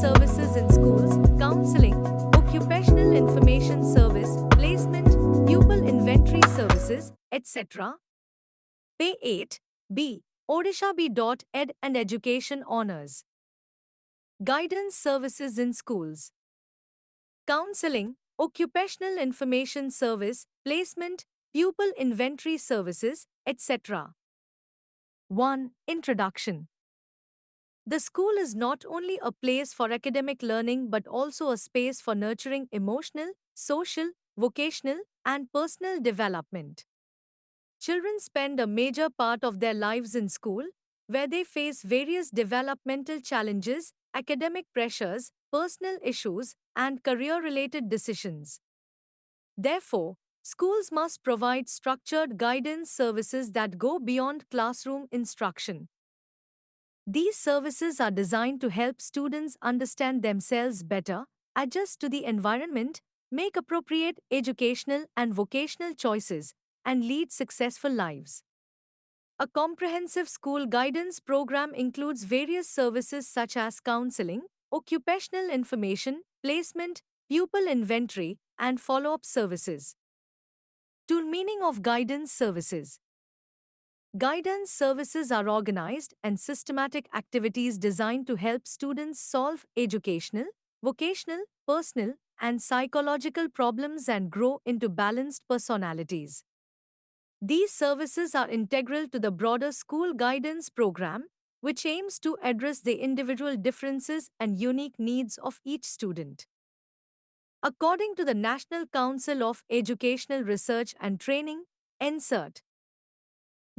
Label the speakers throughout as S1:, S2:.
S1: services in schools, counseling, occupational information service, placement, pupil inventory services, etc. Pay 8. B. Odisha B.Ed and Education Honors. Guidance services in schools. Counseling, occupational information service, placement, pupil inventory services, etc. 1. Introduction. The school is not only a place for academic learning but also a space for nurturing emotional, social, vocational, and personal development. Children spend a major part of their lives in school, where they face various developmental challenges, academic pressures, personal issues, and career related decisions. Therefore, schools must provide structured guidance services that go beyond classroom instruction. These services are designed to help students understand themselves better, adjust to the environment, make appropriate educational and vocational choices, and lead successful lives. A comprehensive school guidance program includes various services such as counseling, occupational information, placement, pupil inventory, and follow up services. To meaning of guidance services. Guidance services are organized and systematic activities designed to help students solve educational, vocational, personal, and psychological problems and grow into balanced personalities. These services are integral to the broader school guidance program, which aims to address the individual differences and unique needs of each student. According to the National Council of Educational Research and Training, NCERT,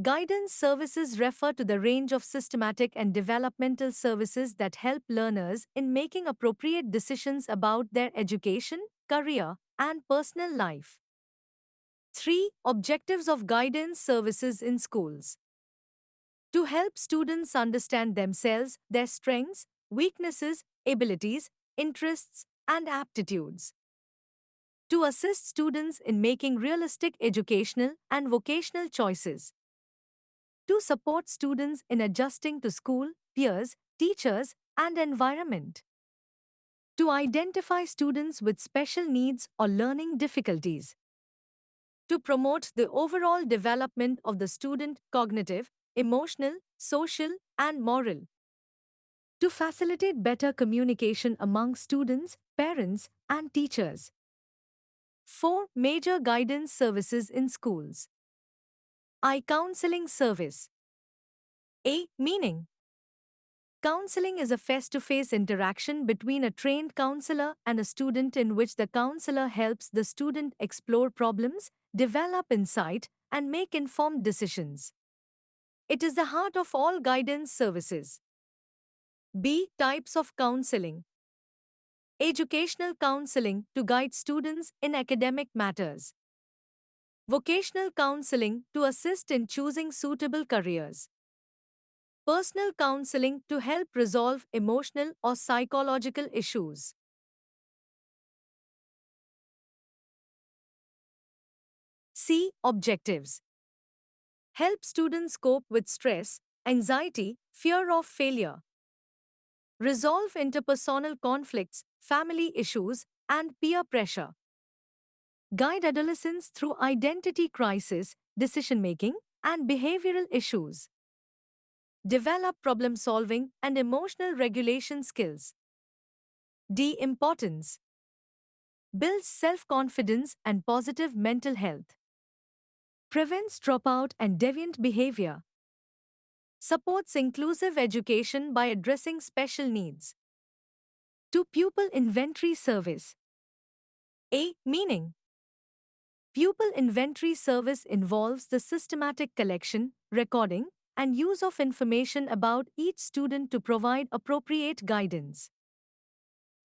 S1: guidance services refer to the range of systematic and developmental services that help learners in making appropriate decisions about their education, career, and personal life. 3. Objectives of guidance services in schools. To help students understand themselves, their strengths, weaknesses, abilities, interests, and aptitudes. To assist students in making realistic educational and vocational choices. To support students in adjusting to school, peers, teachers, and environment. To identify students with special needs or learning difficulties. To promote the overall development of the student cognitive, emotional, social, and moral. To facilitate better communication among students, parents, and teachers. 4. Major guidance services in schools. I-Counseling Service. A. Meaning. Counseling is a face-to-face interaction between a trained counselor and a student in which the counselor helps the student explore problems, develop insight, and make informed decisions. It is the heart of all guidance services. B. Types of counseling. Educational counseling to guide students in academic matters. Vocational counseling to assist in choosing suitable careers. Personal counseling to help resolve emotional or psychological issues. C. Objectives. Help students cope with stress, anxiety, fear of failure. Resolve interpersonal conflicts, family issues, and peer pressure. Guide adolescents through identity crisis, decision-making, and behavioral issues. Develop problem-solving and emotional regulation skills. D. Importance. Builds self-confidence and positive mental health. Prevents dropout and deviant behavior. Supports inclusive education by addressing special needs. To pupil inventory service. A. Meaning. Pupil inventory service involves the systematic collection, recording, and use of information about each student to provide appropriate guidance.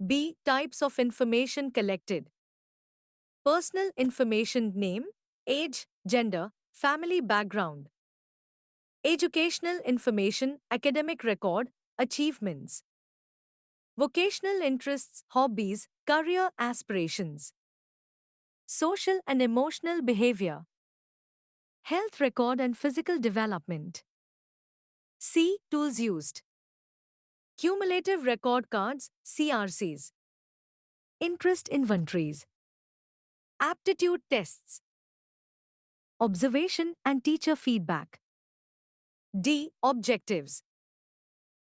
S1: B. Types of information collected. Personal information: name, age, gender, family background. Educational information: academic record, achievements. Vocational interests, hobbies, career aspirations. Social and emotional behavior. Health record and physical development. C. Tools used. Cumulative record cards, CRCs. Interest inventories. Aptitude tests. Observation and teacher feedback. D. Objectives.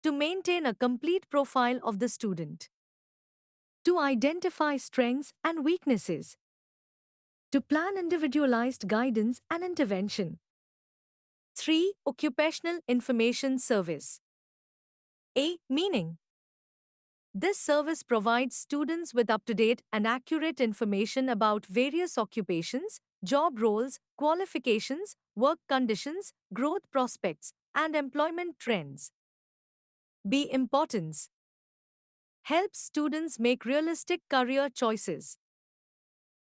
S1: To maintain a complete profile of the student. To identify strengths and weaknesses. To plan individualized guidance and intervention. 3. Occupational Information Service. A. Meaning. This service provides students with up-to-date and accurate information about various occupations, job roles, qualifications, work conditions, growth prospects, and employment trends. B. Importance. Helps students make realistic career choices.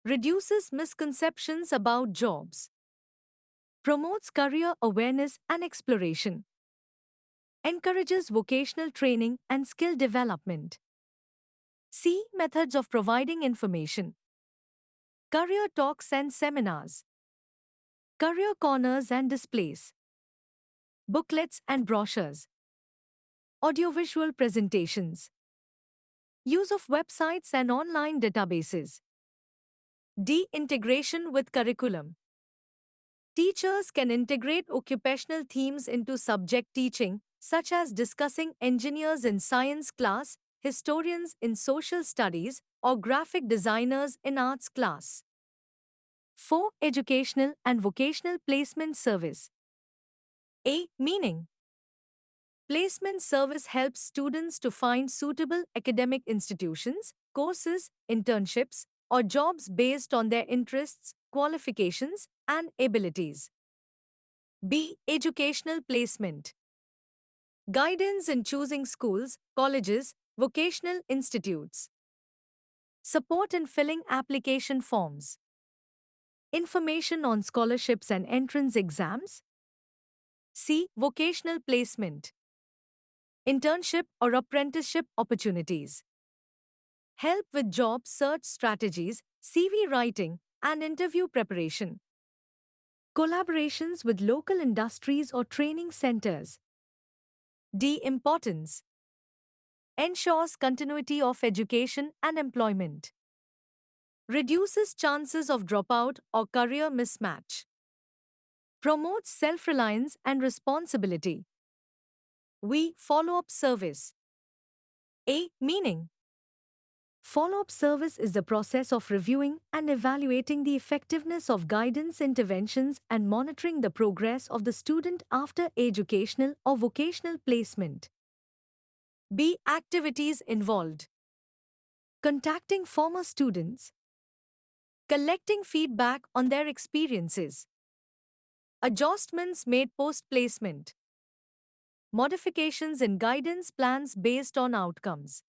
S1: Reduces misconceptions about jobs. Promotes career awareness and exploration. Encourages vocational training and skill development. C. Methods of providing information. Career talks and seminars. Career corners and displays. Booklets and brochures. Audiovisual presentations. Use of websites and online databases. D. Integration with curriculum. Teachers can integrate occupational themes into subject teaching, such as discussing engineers in science class, historians in social studies, or graphic designers in arts class. 4. Educational and vocational placement service. A. Meaning. Placement service helps students to find suitable academic institutions, courses, internships, or jobs based on their interests, qualifications, and abilities. B. Educational placement. Guidance in choosing schools, colleges, vocational institutes. Support in filling application forms. Information on scholarships and entrance exams. C. Vocational placement. Internship or apprenticeship opportunities. Help with job search strategies, CV writing, and interview preparation. Collaborations with local industries or training centers. D. Importance. Ensures continuity of education and employment. Reduces chances of dropout or career mismatch. Promotes self-reliance and responsibility. We. Follow-up service. A. Meaning. Follow-up service is the process of reviewing and evaluating the effectiveness of guidance interventions and monitoring the progress of the student after educational or vocational placement. B. Activities involved. Contacting former students. Collecting feedback on their experiences. Adjustments made post-placement. Modifications in guidance plans based on outcomes.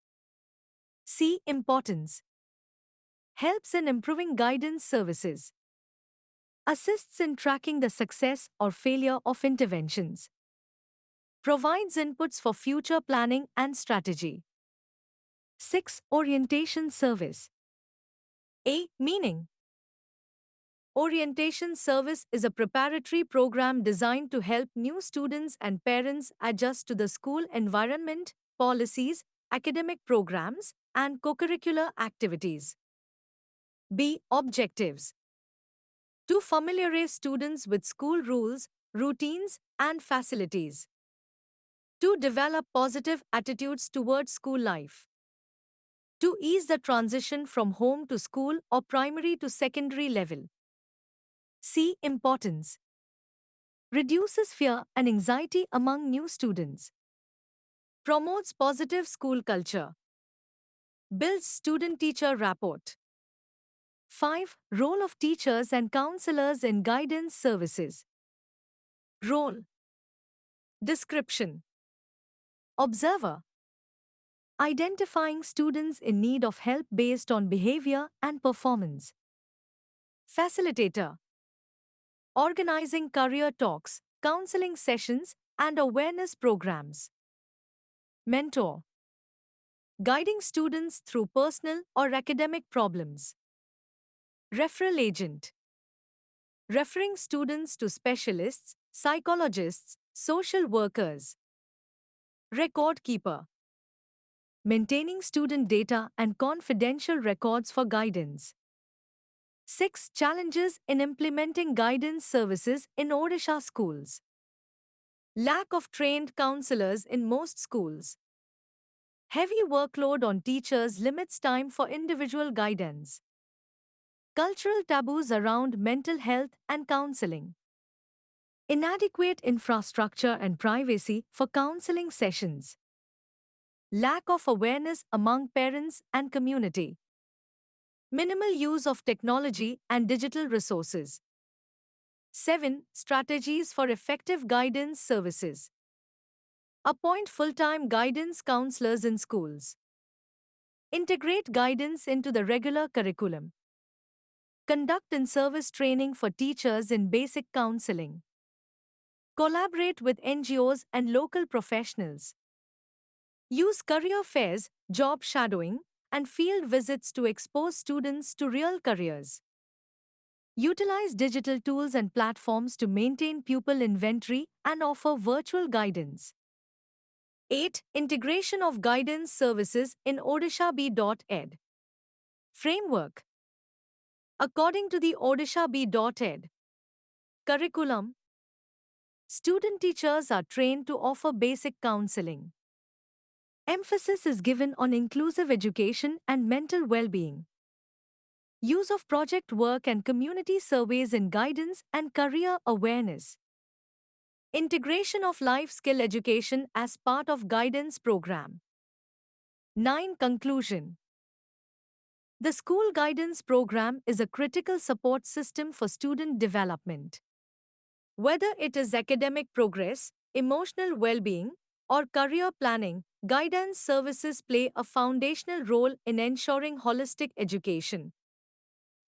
S1: C. Importance. Helps in improving guidance services. Assists in tracking the success or failure of interventions. Provides inputs for future planning and strategy. 6. Orientation service. A. Meaning. Orientation service is a preparatory program designed to help new students and parents adjust to the school environment, policies, academic programs, and co-curricular activities. B. Objectives. To familiarize students with school rules, routines, and facilities. To develop positive attitudes towards school life. To ease the transition from home to school or primary to secondary level. C. Importance. Reduces fear and anxiety among new students. Promotes positive school culture. Builds student-teacher rapport. 5. Role of teachers and counselors in guidance services. Role. Description. Observer. Identifying students in need of help based on behavior and performance. Facilitator. Organizing career talks, counseling sessions, and awareness programs. Mentor. Guiding students through personal or academic problems. Referral agent. Referring students to specialists, psychologists, social workers. Record keeper. maintaining student data and confidential records for guidance. 6. Challenges in implementing guidance services in Odisha schools. Lack of trained counselors in most schools. Heavy workload on teachers limits time for individual guidance. Cultural taboos around mental health and counseling. Inadequate infrastructure and privacy for counseling sessions. Lack of awareness among parents and community. Minimal use of technology and digital resources. 7. Strategies for effective guidance services. Appoint full-time guidance counselors in schools. Integrate guidance into the regular curriculum. Conduct in-service training for teachers in basic counseling. Collaborate with NGOs and local professionals. Use career fairs, job shadowing, and field visits to expose students to real careers. Utilize digital tools and platforms to maintain pupil inventory and offer virtual guidance. 8. Integration of guidance services in odisha.ed. Framework. According to the odisha.ed curriculum, student teachers are trained to offer basic counseling. Emphasis is given on inclusive education and mental well-being. Use of project work and community surveys in guidance and career awareness. Integration of life skill education as part of guidance program. 9. Conclusion. The school guidance program is a critical support system for student development. Whether it is academic progress, emotional well-being, or career planning, guidance services play a foundational role in ensuring holistic education.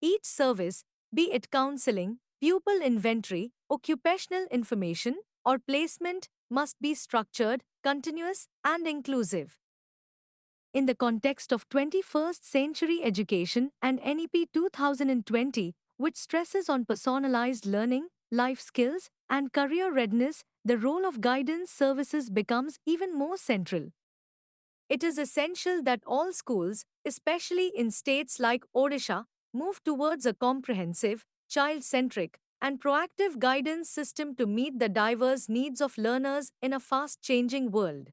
S1: Each service, be it counseling, pupil inventory, occupational information, or placement, must be structured, continuous, and inclusive. In the context of 21st century education and NEP 2020, which stresses on personalized learning, life skills, and career readiness, the role of guidance services becomes even more central. It is essential that all schools, especially in states like Odisha, move towards a comprehensive, child-centric, and proactive guidance system to meet the diverse needs of learners in a fast-changing world.